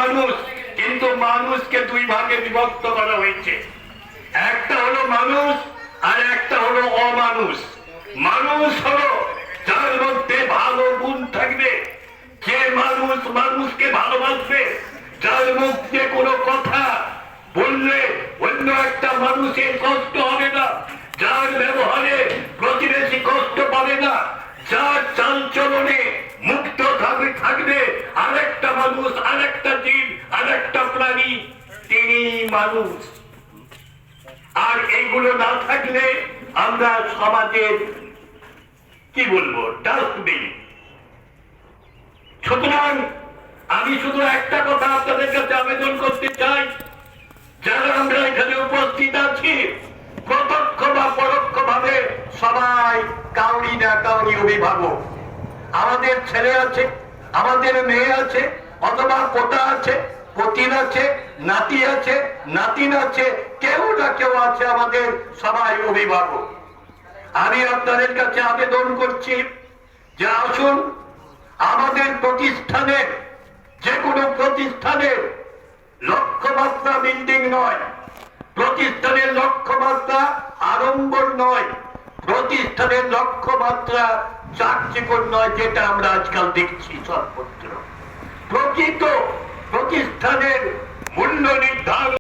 মানুষ, কিন্তু মানুষকে দুই ভাগে বিভক্ত করা হয়েছে। একটা হলো মানুষ আর একটা হলো অমানুষ। মানুষ হলো যার মধ্যে ভালো গুণ থাকবে, যে মানুষ মানুষকে ভালোবাসবে, যার মুখে কোনো কথা বললে অন্য একটা মানুষের কষ্ট হবে না, যার ব্যবহারে প্রতিবেশী কষ্ট পাবে না, যার চালচলনে মুক্ত থাকবে আরেকটা মানুষ, আরেকটা জীব, আরেকটা প্রাণী, তিনি মানুষ। আর এইগুলো না থাকলে আমরা সমাজের কি বলবো ডাস্টবিন। সুতরাং আমি শুধু একটা কথা আপনাদের কাছে আবেদন করতে চাই, যারা আমরা এখানে উপস্থিত আছি প্রত্যক্ষ বা পরোক্ষ ভাবে সবাই কাউরি না কাউরি অভিভাবক। আমাদের ছেলে আছে, আমাদের মেয়ে আছে, অথবা পোতা আছে, পতিন আছে, নাতি আছে, নাতিন আছে, কেউ না কেউ আছে, আমাদের সবাই অভিভাবক। আমি আপনাদের কাছে আবেদন করছি যে আসুন আমাদের প্রতিষ্ঠানের, যে কোনো প্রতিষ্ঠানের লক্ষ্যমাত্রা বিল্ডিং নয়, প্রতিষ্ঠানের লক্ষ্যমাত্রা আড়ম্বর নয়, প্রতিষ্ঠানের লক্ষ্যমাত্রা চাকচিকর নয়, যেটা আমরা আজকাল দেখছি সর্বত্র। প্রকৃত প্রতিষ্ঠানের মূল্য নির্ধারণ